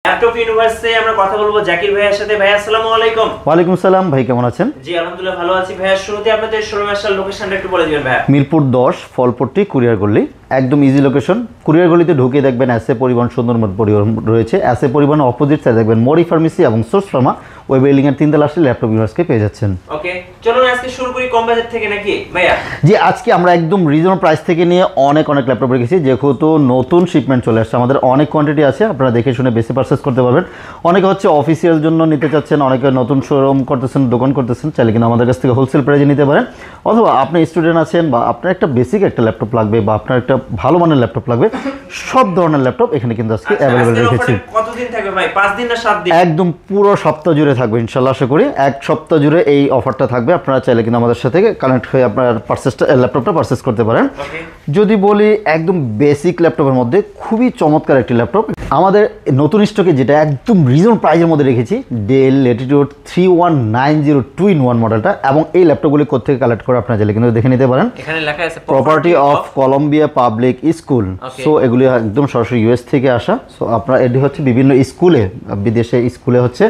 Laptop ইউনিভার্সে আমরা কথা বলবো জাকির ভাইয়ের সাথে। ভাই আসসালামু আলাইকুম। ওয়ালাইকুম আসসালাম ভাই, কেমন আছেন? জি আলহামদুলিল্লাহ ভালো আছি। ভাইয়া শুরুতে আপনাদের শোরুমের আসল লোকেশনটা একটু বলে দিবেন ভাইয়া। মিরপুর 10 ফলপট্টি কুরিয়ার গলি, একদম ইজি লোকেশন। কুরিয়ার গলিতে ঢুকে দেখবেন এসএ পরিবহন সুন্দর পরিবহন রয়েছে। এসএ পরিবহন অপোজিট সাইডে দেখবেন মরি ফার্মেসি এবং সোর্স ফার্মা, ওই বিল্ডিং এর 3 তলা আসলে ল্যাপটপ ইউনিভার্সকে পেয়ে যাচ্ছেন। ওকে, চলুন আজকে শুরু করি কম বাজেট থেকে নাকি ভাইয়া? জি, আজকে আমরা একদম রিজনেবল প্রাইস থেকে নিয়ে অনেক ল্যাপটপ রেখেছি, যেহেতু নতুন শিপমেন্ট চলে আসছে, আমাদের অনেক কোয়ান্টিটি আছে, আপনারা দেখে শুনে বেশি পারচেস করতে পারবেন। অনেকে হচ্ছে অফিসিয়াল জন্য নিতে চাচ্ছেন, অনেকে নতুন শোরুম করতেছেন, দোকান করতেছেন, চাইলে কিন্তু আমাদের কাছ থেকে হোলসেল প্রাইসে নিতে পারেন। অথবা আপনি স্টুডেন্ট আছেন বা আপনার একটা বেসিক একটা ল্যাপটপ লাগবে বা আপনার একটা ভালো মানের ল্যাপটপ লাগবে, সব ধরনের ল্যাপটপ এখানে কিন্তু আজকে অ্যাভেলেবেল রেখেছি। কতদিন থাকবে ভাই? 5 দিন না 7 দিন? একদম পুরো সপ্তাহ জুড়ে থাকবে ইনশাআল্লাহ। আশা করি এক সপ্তাহ জুড়ে এই অফারটা থাকবে। আপনারা চাইলে কিন্তু আমাদের সাথে কানেক্ট হয়ে আপনার ল্যাপটপটা পারচেস করতে পারেন। যদি বলি একদম বেসিক ল্যাপটপের মধ্যে খুবই চমৎকার একটি ল্যাপটপ আমাদের নতুন স্টকে, যেটা একদম রিজনেবল প্রাইসের মধ্যে রেখেছি, ডেল ল্যাটিটিউড 3190 2-in-1 মডেলটা। এবং এই ল্যাপটপগুলি কোথা থেকে কালেক্ট করে আপনারা চাইলে কিন্তু দেখে নিতে পারেন। এখানে লেখা আছে property of Colombia public school. So এগুলি একদম সরাসরি ইউএস থেকে আসা। সো আপনারা এটি হচ্ছে বিভিন্ন স্কুলে, বিদেশে স্কুলে হচ্ছে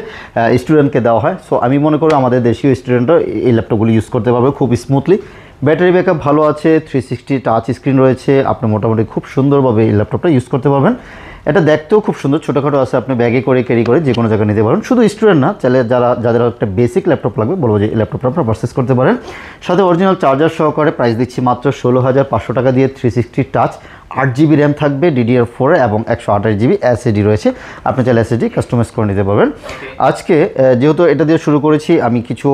স্টুডেন্টকে দেওয়া হয়। সো আমি মনে করি আমাদের দেশীয় স্টুডেন্টরা এই ল্যাপটপগুলি ইউজ করতে পারবে খুব স্মুথলি। ব্যাটারি ব্যাকআপ ভালো আছে, 360 টাচ স্ক্রিন রয়েছে, আপনি মোটামুটি খুব সুন্দরভাবে এই ল্যাপটপটা ইউজ করতে পারবেন। এটা দেখতেও খুব সুন্দর, ছোটোখাটো আছে, আপনি ব্যাগে করে ক্যারি করে যে কোনো জায়গায় নিতে পারেন। শুধু স্টুডেন্ট না, চাইলে যাদের একটা বেসিক ল্যাপটপ লাগবে, বলবো যে এই ল্যাপটপটা আপনারা পারচেস করতে পারেন। সাথে অরিজিনাল চার্জার সহকারে প্রাইস দিচ্ছি মাত্র 16,500 টাকা দিয়ে। 360 টাচ, 8GB র্যাম থাকবে DDR4 এবং 128GB SSD রয়েছে। আপনি চাইলে SSD কাস্টমাইজ করে নিতে পারবেন। আজকে যেহেতু এটা দিয়ে শুরু করেছি, আমি কিছু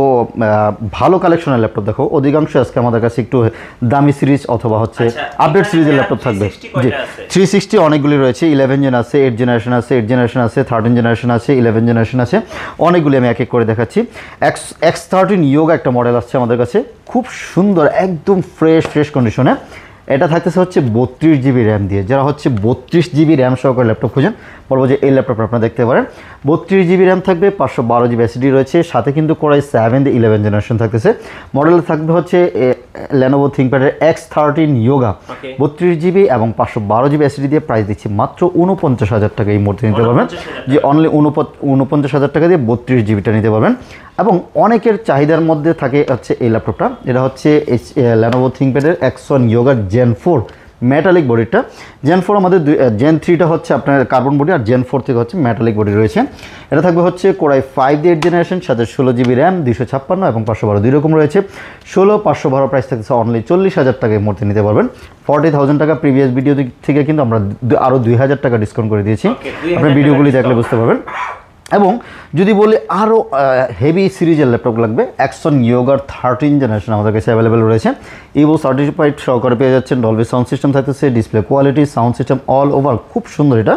ভালো কালেকশনের ল্যাপটপ দেখো। অধিকাংশ আজকে আমাদের কাছে একটু দামি সিরিজ অথবা হচ্ছে আপডেট সিরিজের ল্যাপটপ থাকবে। জি, 360 অনেকগুলি রয়েছে, 11 জেন আছে, 8 জেনারেশন আছে, 8 জেনারেশন আছে, 13 জেনারেশন আছে, 11 জেনারেশন আছে, অনেকগুলি আমি এক এক করে দেখাচ্ছি। X13 ইয়োগা একটা মডেল আসছে আমাদের কাছে, খুব সুন্দর, একদম ফ্রেশ কন্ডিশনে। এটা থাকতেছে হচ্ছে 32GB র্যাম দিয়ে। যারা হচ্ছে 32GB র্যাম সহকারে ল্যাপটপ খুঁজেন, বলবো যে এই ল্যাপটপ আপনারা দেখতে পারেন। 32GB র্যাম থাকবে, 512GB SSD রয়েছে, সাথে কিন্তু Core i7 11 জেনারেশন থাকতেছে। মডেল থাকবে হচ্ছে Lenovo ThinkPad-এর X13 ইয়োগা, 32GB এবং 512GB SSD দিয়ে। প্রাইস দিচ্ছি মাত্র 49,000 টাকা এই মুহূর্তে নিতে পারবেন। যে অনলি 49,000 টাকা দিয়ে 32GBটা নিতে পারবেন। এবং অনেকের চাহিদার মধ্যে থাকে হচ্ছে এই ল্যাপটপটা, এটা হচ্ছে Lenovo ThinkPad-এর X1 yoga Gen 4 metallic বডিটা। Gen 4 আমাদের Gen 3টা হচ্ছে আপনার কার্বন বডি, আর Gen 4 থেকে হচ্ছে মেটালিক বডি রয়েছে। এটা থাকবে হচ্ছে Core i5 8 জেনারেশন, সাথে 16GB র্যাম, 256 এবং 512 দুই রকম রয়েছে। 16,512 প্রাইস থাকছে অনলি 40,000 টাকায় মধ্যে নিতে পারবেন। 40,000 টাকা প্রিভিয়াস ভিডিও থেকে কিন্তু আমরা আরও 2,000 টাকা ডিসকাউন্ট করে দিয়েছি। আপনার ভিডিওগুলি দেখলে বুঝতে পারবেন। এবং যদি বলি আরও হেভি সিরিজের ল্যাপটপ লাগবে, X1 ইয়োগার 13 জেনারেশন আমাদের কাছে অ্যাভেলেবেল রয়েছে। ইভো সার্টিফাইড সহকারে পেয়ে যাচ্ছেন, ডলবি সাউন্ড সিস্টেম থাকতেছে, display quality, sound system all over খুব সুন্দর। এটা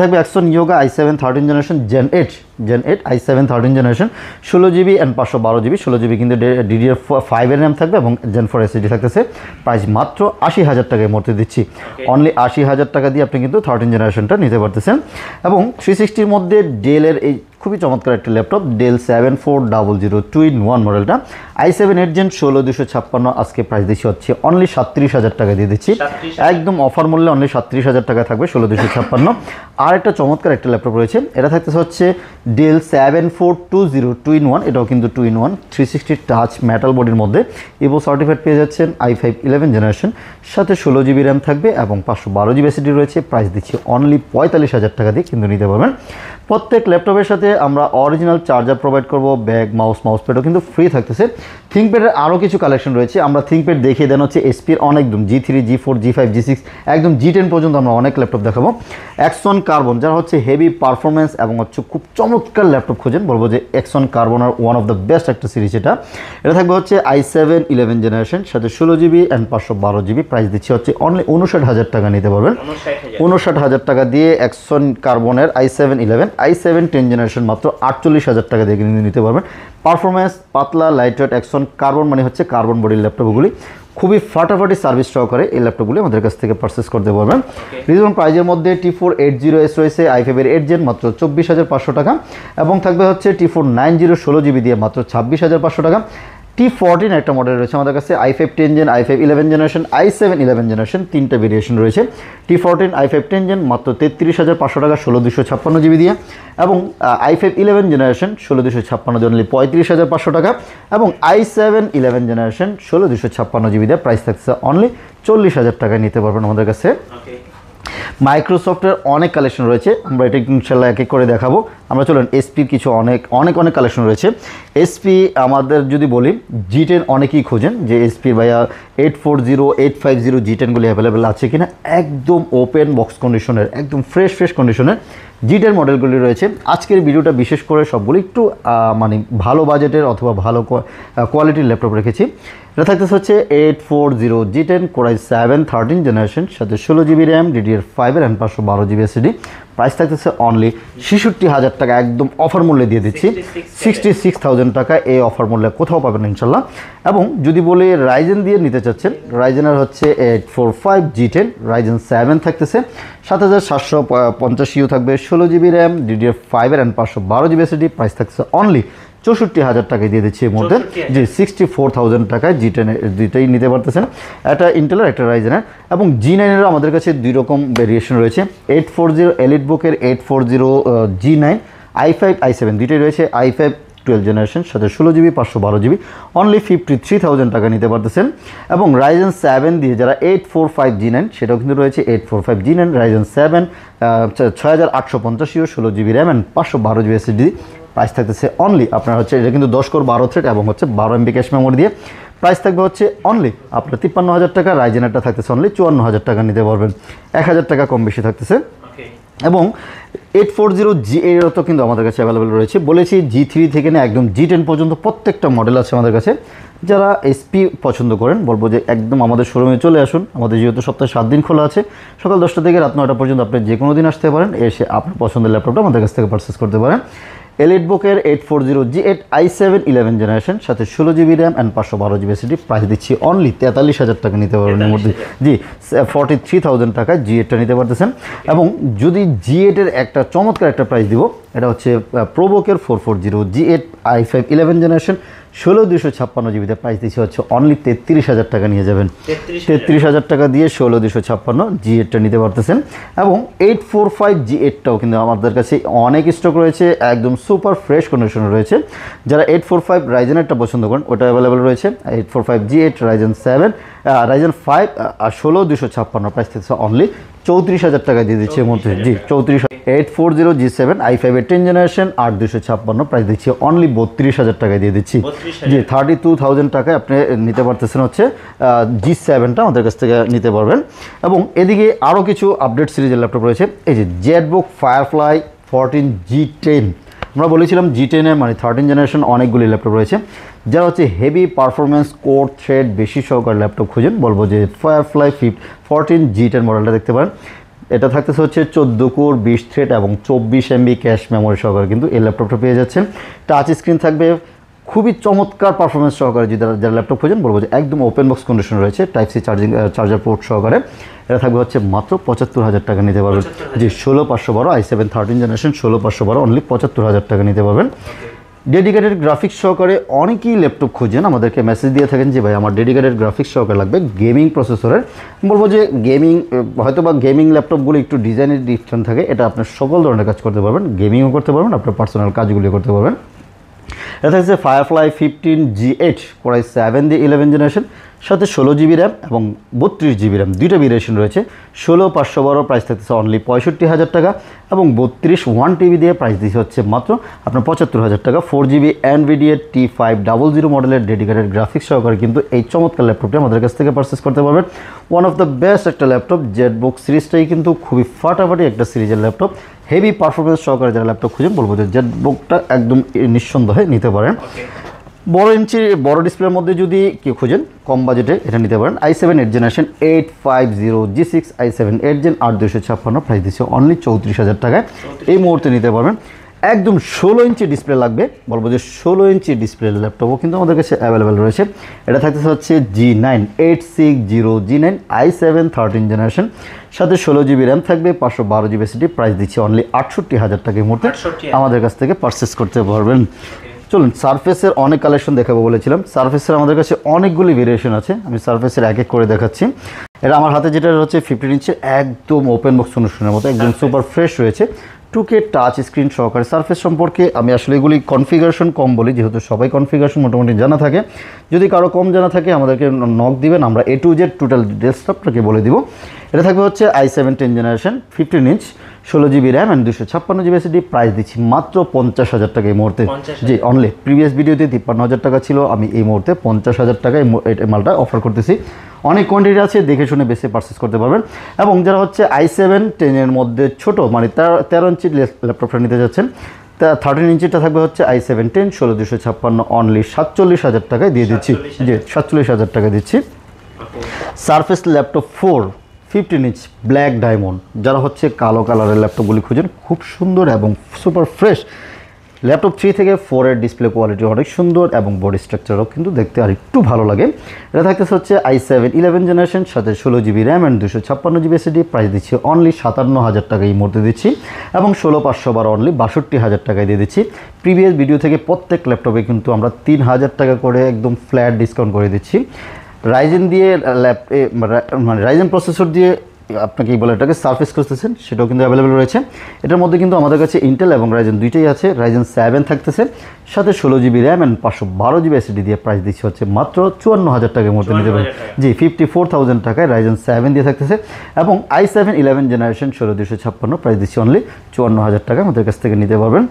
থাকবে X1 yoga i7 13 generation Gen 8 i7 13 generation, 16GB and 512GB। 16GB কিন্তু DDR5 এর র্যাম থাকবে এবং Gen 4 SSD থাকতেছে। প্রাইস মাত্র 80,000 টাকায় মধ্যে দিচ্ছি। অনলি 80,000 টাকা দিয়ে আপনি কিন্তু 13 জেনারেশনটা নিতে পারতেছেন। এবং 360-র মধ্যে ডেলের এই খুবই চমৎকার একটা ল্যাপটপ, ডেল 7400 2-in-1 মডেলটা, i7 8 Gen 16256। আজকে প্রাইস দিচ্ছি হচ্ছে অনলি 37,000 টাকা দিয়ে দিচ্ছি, একদম অফার মূল্যে অনলি 37,000 টাকা থাকবে 16256। আর একটা চমৎকার একটা ল্যাপটপ রয়েছে, এটা থাকতেছে হচ্ছে ডেল 7420 2-in-1, এটাও কিন্তু 2-in-1, 360 টাচ মেটাল বডির মধ্যে। ইভো সার্টিফাইড পেয়ে যাচ্ছেন, i5 11 জেনারেশন, সাথে 16GB র্যাম থাকবে এবং 512GB SSD রয়েছে। প্রাইস দিচ্ছি অনলি 45,000 টাকা দিয়ে কিন্তু নিতে পারবেন। প্রত্যেক ল্যাপটপের সাথে আমরা অরিজিনাল চার্জার প্রোভাইড করব, ব্যাগ, মাউস প্যাডও কিন্তু ফ্রি থাকতেছে। থিঙ্কপ্যাডের আরও কিছু কালেকশন রয়েছে, আমরা থিঙ্কপ্যাড দেখিয়ে দেন হচ্ছে এসপির অনেকদম G3 G4 G5 G6 একদম G10 পর্যন্ত আমরা অনেক ল্যাপটপ দেখাবো। X1 কার্বন, যারা হচ্ছে হেভি পারফরমেন্স এবং হচ্ছে খুব চমৎকার ল্যাপটপ খোঁজেন, বলবো যে X1 কার্বন আর ওয়ান অফ দ্য বেস্ট একটা সিরিজ। এটা থাকবে হচ্ছে i7 11 জেনারেশন, সাথে 16GB অ্যান্ড 512GB। প্রাইস দিচ্ছি হচ্ছে অনলি 59,000 টাকা নিতে পারবেন। 59,000 টাকা দিয়ে X1 কার্বনের i7 11 i7 10 জেনারেশন মাত্র 48,000 টাকা দিয়ে নিতে পারবেন। পারফরমেন্স পাতলা, লাইট ওয়েট, X1 কার্বন মানে হচ্ছে কার্বন বডির ল্যাপটপগুলি খুবই ফাটাফাটি সার্ভিস সহকারে এই ল্যাপটপগুলি আমাদের কাছ থেকে পারচেস করতে পারবেন। রিজনেবল প্রাইজের মধ্যে T4 80S রয়েছে, i5 এর 8 Gen মাত্র 24,500 টাকা, এবং থাকবে হচ্ছে T4 90 16GB দিয়ে মাত্র 26,500 টাকা। T14 একটা মডেল রয়েছে আমাদের কাছে, i5 10 gen, i5 11 generation, i7 11 generation, তিনটা ভেরিয়েশন রয়েছে। T14 i5 10 জেন মাত্র 33,500 টাকা 16,256 জিবি দিয়ে, এবং i5 11 জেনারেশন 16,256 দিয়ে অনলি 35,500 টাকা, এবং i7 11 জেনারেশন 16,256 জিবি দিয়ে প্রাইস থাকছে অনলি 40,000 টাকায় নিতে পারবেন আমাদের কাছে। মাইক্রোসফটের অনেক কালেকশন রয়েছে, আমরা এটা ইনশাল্লাহ এক এক করে দেখাবো। আমরা চলুন এসপির কিছু অনেক কালেকশন রয়েছে। এসপি আমাদের যদি বলি G10 অনেকেই খোঁজেন যে এসপির ভাইয়া 840 850 G10গুলি অ্যাভেলেবেল আছে কিনা। একদম ওপেন বক্স কন্ডিশনের, একদম ফ্রেশ কন্ডিশনের G10 মডেলগুলি রয়েছে। আজকের ভিডিওটা বিশেষ করে সবগুলো একটু মানে ভালো বাজেটের অথবা ভালো কোয়ালিটির ল্যাপটপ রেখেছি। এটা থাকতেছে হচ্ছে 840 G10 Core i7 13 জেনারেশন, সাথে 16 জিবি র্যাম, DDR5 এর 512 জিবি এসএসডি। প্রাইস থাকতেছে অনলি 66,000 টাকা, একদম অফার মূল্যে দিয়ে দিচ্ছি 66,000 টাকা। এই অফার মূল্যে কোথাও পাবেন না ইনশাল্লাহ। এবং যদি বলি রাইজেন দিয়ে নিতে চাচ্ছেন, রাইজেনের হচ্ছে 845 G10 রাইজেন 7 থাকতেছে, 7750 ইউ থাকবে, 16 জিবি র্যাম, DDR5 এর 512 জিবি এসএসডি। প্রাইস থাকছে অনলি 64,000 টাকায় দিয়ে দিচ্ছি এর মধ্যে, জি 64,000 টাকায় G10 দুইটাই নিতে পারতেছেন। একটা ইন্টেলের, একটা রাইজেনের। এবং G9-এরও আমাদের কাছে দুই রকম ভেরিয়েশন রয়েছে। 840 এলিটবুকের 840 G9, i5 i7 দুইটাই রয়েছে। i5 12 জেনারেশন, সাথে 16 জিবি 512 জিবি, অনলি 53,000 টাকা নিতে পারতেছেন। এবং রাইজেন 7 দিয়ে যারা 845 G9, সেটাও কিন্তু রয়েছে 845 G9 Ryzen 7 6850 U, 16 GB RAM and 512 GB SSD. Price থাকতেছে অনলি আপনার হচ্ছে, এটা কিন্তু 10 কোর 12 থ্রেড এবং হচ্ছে 12 MB ক্যাশ মেমোরি দিয়ে। প্রাইস থাকবে হচ্ছে অনলি আপনার 53,000 টাকা। রাইজেনেরটা থাকতেছে অনলি 54,000 টাকা নিতে পারবেন, 1,000 টাকা কম বেশি থাকতেছে। এবং 840 G8 তো কিন্তু আমাদের কাছে অ্যাভেলেবেল রয়েছে। বলেছি G3 থেকে না একদম G10 পর্যন্ত প্রত্যেকটা মডেল আছে আমাদের কাছে। যারা এসপি পছন্দ করেন বলবো যে একদম আমাদের শোরুমে চলে আসুন। আমাদের যেহেতু সপ্তাহে 7 দিন খোলা আছে, সকাল 10টা থেকে রাত 9টা পর্যন্ত আপনি যে কোনো দিন আসতে পারেন, এসে আপনার পছন্দের ল্যাপটপটা আমাদের কাছ থেকে পারচেস করতে পারেন। এলিটবুকের 840 G8 i7 11 জেনারেশন, সাথে 16 GB RAM and 512 GB SSD. Price দিচ্ছি অনলি 43,000 টাকা নিতে পারবেন এর মধ্যে, জি 43,000 টাকায় G8টা নিতে পারতেছেন। এবং যদি G8-এর একটা চমৎকার একটা প্রাইস দিব, এটা হচ্ছে প্রোবোকের 440 G8 i5 11 জেনারেশন, 16,256 জিবিতে প্রাইস দিচ্ছে হচ্ছে অনলি 33,000 টাকা নিয়ে যাবেন। 33,000 টাকা দিয়ে 16,256 G8টা নিতে পারতেছেন। এবং 845 G8টাও কিন্তু আমাদের কাছে অনেক স্টক রয়েছে, একদম সুপার ফ্রেশ কন্ডিশনে রয়েছে। যারা 845 রাইজেনেরটা পছন্দ করেন, ওটা অ্যাভেলেবেল রয়েছে। 845 G8 রাইজেন 7 রাইজেন 5 আর 16,256 প্রাইস থেকে অনলি 34,000 টাকা দিয়ে দিচ্ছে এর মধ্যে, জি 34,000। 840 G7 i5 10 জেনারেশন 8,256 প্রাইস দিচ্ছি অনলি 32,000 টাকায় দিয়ে দিচ্ছি, জি 32,000 টাকায় আপনি নিতে পারতেছেন হচ্ছে G7টা আমাদের কাছ থেকে নিতে পারবেন। এবং এদিকে আরও কিছু আপডেট সিরিজের ল্যাপটপ রয়েছে। এই যে জেটবুক ফায়ারফ্লাই 14 G10, আমরা বলেছিলাম G10 এর মানে 13 জেনারেশন অনেকগুলি ল্যাপটপ রয়েছে। যারা হচ্ছে হেভি পারফরমেন্স কোর থ্রেড বেশি সহকারে ল্যাপটপ খুঁজেন, বলবো যে ফায়ারফ্লাই 14 G10 মডেলটা দেখতে পারেন। এটা থাকতেছে হচ্ছে 14 কোর 20 থ্রেড এবং 24 MB ক্যাশ মেমোরি সহকারে কিন্তু এই ল্যাপটপটা পেয়ে যাচ্ছেন। টাচ স্ক্রিন থাকবে, খুবই চমৎকার পারফরমেন্স সহকারে। যারা ল্যাপটপ খুঁজেন বলবো যে একদম ওপেন বক্স কন্ডিশন রয়েছে, টাইপ সি চার্জার পোর্ট সহকারে। এটা থাকবে হচ্ছে মাত্র 75,000 টাকা নিতে পারবেন, জি 16,512 i7 13 জেনারেশন 16,512 অনলি 75,000 টাকা নিতে পারবেন। ডেডিকেটেড গ্রাফিক্স সহকারে অনেকেই ল্যাপটপ খুঁজেন, আমাদেরকে মেসেজ দিয়ে থাকেন যে ভাই আমার ডেডিকেটেড গ্রাফিক্স সহকারে লাগবে গেমিং প্রসেসরের। বলবো যে গেমিং হয়তো বা গেমিং ল্যাপটপগুলো একটু ডিজাইনের ডিফারেন্ট থাকে, এটা আপনার সকল ধরনের কাজ করতে পারবেন, গেমিংও করতে পারবেন, আপনার পার্সোনাল কাজগুলি করতে পারবেন। এটা হচ্ছে ফায়ারফ্লাই 15 G8 Core i7 দিয়ে 11 জেনারেশন, সাথে 16 জিবি র্যাম এবং 32 জিবি র্যাম, দুইটা ভেরিয়েশন রয়েছে। 16,512 প্রাইস থাকতেছে অনলি 65,000 টাকা, এবং 32 1TB দিয়ে প্রাইস দিচ্ছে হচ্ছে মাত্র আপনার 75,000 টাকা। 4GB NVIDIA T500 মডেলের ডেডিকেটেড গ্রাফিক্স সহকারে কিন্তু এই চমৎকার ল্যাপটপটি আমাদের কাছ থেকে পারচেস করতে পারবেন। ওয়ান অফ দ্য বেস্ট একটা ল্যাপটপ, জেটবুক সিরিজটাই কিন্তু খুবই ফাটাফাটি একটা সিরিজের ল্যাপটপ। হেভি পারফরমেন্স সহকারে যারা ল্যাপটপ খুঁজেন বলবো যে জেটবুকটা একদম নিঃসন্দেহে নিতে পারেন। বড় ডিসপ্লের মধ্যে যদি কেউ খুঁজেন কম বাজেটে এটা নিতে পারেন। i7 8 generation 850 G6 i7 8 gen 8256 price দিচ্ছে অনলি 34,000 টাকায় এই মুহূর্তে নিতে পারবেন। একদম 16 ইঞ্চি ডিসপ্লে লাগবে, বলবো যে 16 ইঞ্চি ডিসপ্লে ল্যাপটপও কিন্তু আমাদের কাছে অ্যাভেলেবেল রয়েছে। এটা থাকতেছে হচ্ছে G9 860 G9 i7 13 জেনারেশন, সাথে 16 জিবি র্যাম থাকবে, 512 জিবি এসএসডি। প্রাইস দিচ্ছে অনলি 68,000 টাকা এই মুহূর্তে আমাদের কাছ থেকে পারচেস করতে পারবেন। চলুন সারফেসের অনেক কালেকশন দেখাবো বলেছিলাম। সারফেসের আমাদের কাছে অনেকগুলি ভেরিয়েশন আছে, আমি সারফেসের এক এক করে দেখাচ্ছি। এটা আমার হাতে যেটা হচ্ছে 15 ইঞ্চের একদম ওপেন বক্স অনুষ্ঠানের মতো একদম সুপার ফ্রেশ রয়েছে, 2K টাচ স্ক্রিন সহকারে। সারফেস সম্পর্কে আমি আসলে এগুলি কনফিগারেশন কম বলি, যেহেতু সবাই কনফিগারেশন মোটামুটি জানা থাকে। যদি কারো কম জানা থাকে আমাদেরকে নক দিবেন, আমরা A to Z টোটাল ডেস্কটপটাকে বলে দিব। এটা থাকবে হচ্ছে i7 10 generation 15 inch 16GB RAM and 256GB SSD। Price দিচ্ছি মাত্র 50,000 টাকা এই মুহূর্তে। জি অনলি, প্রিভিয়াস ভিডিওতে 53,000 টাকা ছিল, আমি এই মুহূর্তে 50,000 টাকায় এই মালটা অফার করতেছি। অনেক কোয়ান্টিটি আছে, দেখে শুনে বেশি পারচেস করতে পারবেন। এবং যারা হচ্ছে i7 10 মধ্যে ছোট মানে 13 ইঞ্চি ল্যাপটপটা নিতে যাচ্ছেন, 13 ইঞ্চিটা থাকবে হচ্ছে i7 10 16256 অনলি 47,000 টাকায় দিয়ে দিচ্ছি। জি 47,000 টাকা দিচ্ছি। Surface laptop 4 15 inch black diamond, যারা হচ্ছে কালো কালারের ল্যাপটপগুলি খুঁজেন, খুব সুন্দর এবং সুপার ফ্রেশ। ল্যাপটপ 3 থেকে 4 এর ডিসপ্লে কোয়ালিটি অনেক সুন্দর এবং বডি স্ট্রাকচারও কিন্তু দেখতে আর একটু ভালো লাগে। এটা থাকতেছে হচ্ছে i7 11 জেনারেশন সাথে 16GB RAM and 256GB SSD। Price দিচ্ছি অনলি 57,000 টাকা এই মুহূর্তে দিচ্ছি, এবং 16,512 অনলি 62,000 টাকায় দিয়ে দিচ্ছি। প্রিভিয়াস ভিডিও থেকে প্রত্যেক ল্যাপটপে কিন্তু আমরা 3,000 টাকা করে একদম ফ্ল্যাট ডিসকাউন্ট করে দিচ্ছি। রাইজেন দিয়ে মানে রাইজেন প্রসেসর দিয়ে আপনাকে কি বলে এটাকে সারফেস করতেছেন, সেটাও কিন্তু অ্যাভেলেবেল রয়েছে। এটার মধ্যে কিন্তু আমাদের কাছে ইন্টেল এবং রাইজেন দুইটাই আছে। রাইজেন 7 থাকতেছে, সাথে 16GB RAM and 512GB SSD দিয়ে প্রাইস দিচ্ছে হচ্ছে মাত্র 54,000 টাকার মধ্যে নিতে পারেন। জি 54,000 টাকায় রাইজেন 7 দিয়ে থাকতেছে, এবং i7 11 জেনারেশন 16256 প্রাইস দিচ্ছে অনলি 54,000 টাকা আমাদের কাছ থেকে নিতে পারবেন।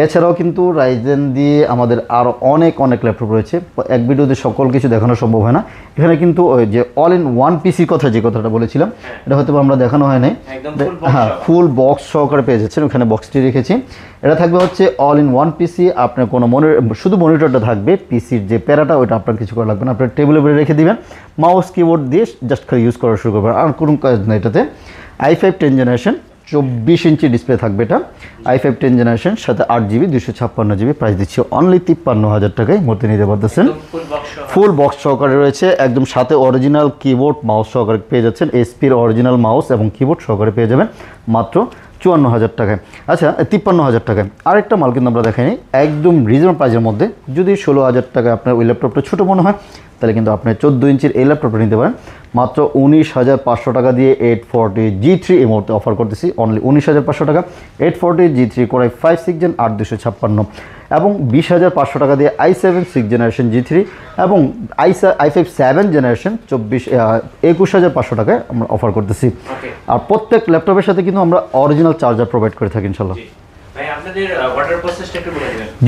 এছাড়াও কিন্তু রাইজেন দিয়ে আমাদের আরও অনেক ল্যাপটপ রয়েছে, এক ভিডিওতে সকল কিছু দেখানো সম্ভব হয় না। এখানে কিন্তু ওই যে অল ইন ওয়ান পিসির কথা যে কথাটা বলেছিলাম, এটা হয়তো আমরা দেখানো হয় নাই। হ্যাঁ, ফুল বক্স সহকারে পেয়ে যাচ্ছেন, ওখানে বক্সটি রেখেছি। এটা থাকবে হচ্ছে অল ইন ওয়ান পিসি। আপনার কোনো শুধু মনিটরটা থাকবে, পিসির যে প্যারাটা ওইটা আপনার কিছু করা লাগবে না, আপনার টেবিলের উপরে রেখে দিবেন, মাউস কিবোর্ড দিয়ে জাস্ট খালি ইউজ করা শুরু করবেন, আর কোনো কাজ নেই এটাতে। i5 10 জেনারেশন 24 ইঞ্চি ডিসপ্লে থাকবে এটা, i5 10 জেনারেশন সাথে 8GB 256GB। প্রাইস দিচ্ছে অনলি 53,000 টাকায় মধ্যে নিতে পারতেছেন। ফুল বক্স সহকারে রয়েছে, একদম সাথে অরিজিনাল কিবোর্ড মাউস সহকারে পেয়ে যাচ্ছেন, এসপির অরিজিনাল মাউস এবং কিবোর্ড সহকারে পেয়ে যাবেন মাত্র 54,000 টাকায়। আচ্ছা 53,000 টাকায় আরেকটা মাল কিন্তু আমরা দেখাইনি, একদম রিজনেবল প্রাইসের মধ্যে। যদি 16,000 টাকায় আপনার ওই ল্যাপটপটা ছোটো মনে হয়, তাহলে কিন্তু আপনি 14 ইঞ্চির এই ল্যাপটপটা নিতে পারেন মাত্র 19,500 টাকা দিয়ে। 840 G3 এই মুহূর্তে অফার করতেছি অনলি 19,500 টাকা। 840 G3 Core i5 6 Gen 8,256, এবং 20,500 টাকা দিয়ে i7 6 জেনারেশন G3, এবং i5 7 জেনারেশন 21,500 টাকায় আমরা অফার করতেছি। আর প্রত্যেক ল্যাপটপের সাথে কিন্তু আমরা অরিজিনাল চার্জার প্রোভাইড করে থাকি ইনশাল্লাহ।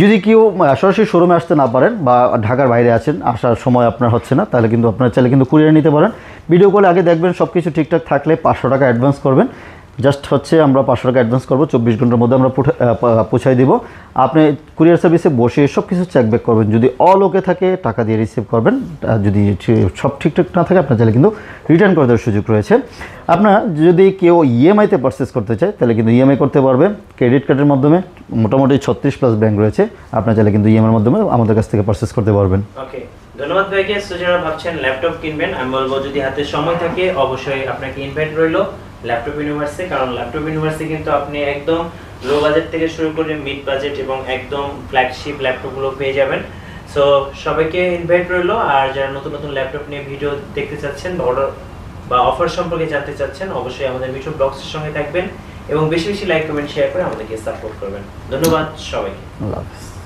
যদি কেউ সরাসরি শোরুমে আসতে না পারেন বা ঢাকার বাইরে আছেন, আসার সময় আপনার হচ্ছে না, তাহলে কিন্তু আপনারা চাইলে কিন্তু কুরিয়ার নিতে পারেন। ভিডিও কলে আগে দেখবেন সব কিছু ঠিকঠাক থাকলে 500 টাকা অ্যাডভান্স করবেন। জাস্ট হচ্ছে আমরা 500 টাকা অ্যাডভান্স করবো, 24 ঘন্টার মধ্যে আমরা পৌঁছাই দিব। আপনি কুরিয়ার সার্ভিসে বসে সব কিছু চেক ব্যাক করবেন, যদি অল ওকে থাকে টাকা দিয়ে রিসিভ করবেন, যদি সব ঠিকঠাক না থাকে আপনার চাইলে কিন্তু রিটার্ন করে দেওয়ার সুযোগ রয়েছে। আপনার যদি কেউ ইএমআইতে পারচেস করতে চায়, তাহলে কিন্তু ইএমআই করতে পারবে ক্রেডিট কার্ডের মাধ্যমে। মোটামুটি 36+ ব্যাংক রয়েছে, আপনার চাইলে কিন্তু ইএমআইয়ের মাধ্যমে আমাদের কাছ থেকে পারচেস করতে পারবেন। ওকে, ধন্যবাদ ভাইকে। সো যারা ভাবছেন ল্যাপটপ কিনবেন, আমি বলবো যদি হাতে সময় থাকে অবশ্যই আপনাকে ইনভাইট রইলো ল্যাপটপ ইউনিভার্সে, কারণ ল্যাপটপ ইউনিভার্সে কিন্তু আপনি একদম লো বাজেট থেকে শুরু করে মিড বাজেট এবং একদম ফ্ল্যাগশিপ ল্যাপটপগুলো পেয়ে যাবেন। সো সবাইকে ইনভাইট রইলো। আর যারা নতুন ল্যাপটপ নিয়ে ভিডিও দেখতে চাচ্ছেন বা অফার সম্পর্কে জানতে চাচ্ছেন, অবশ্যই আমাদের মিঠু ব্লগসের সঙ্গে থাকবেন এবং বেশি লাইক কমেন্ট শেয়ার করে আমাদেরকে সাপোর্ট করবেন। ধন্যবাদ সবাইকে। আল্লাহ হাফেজ।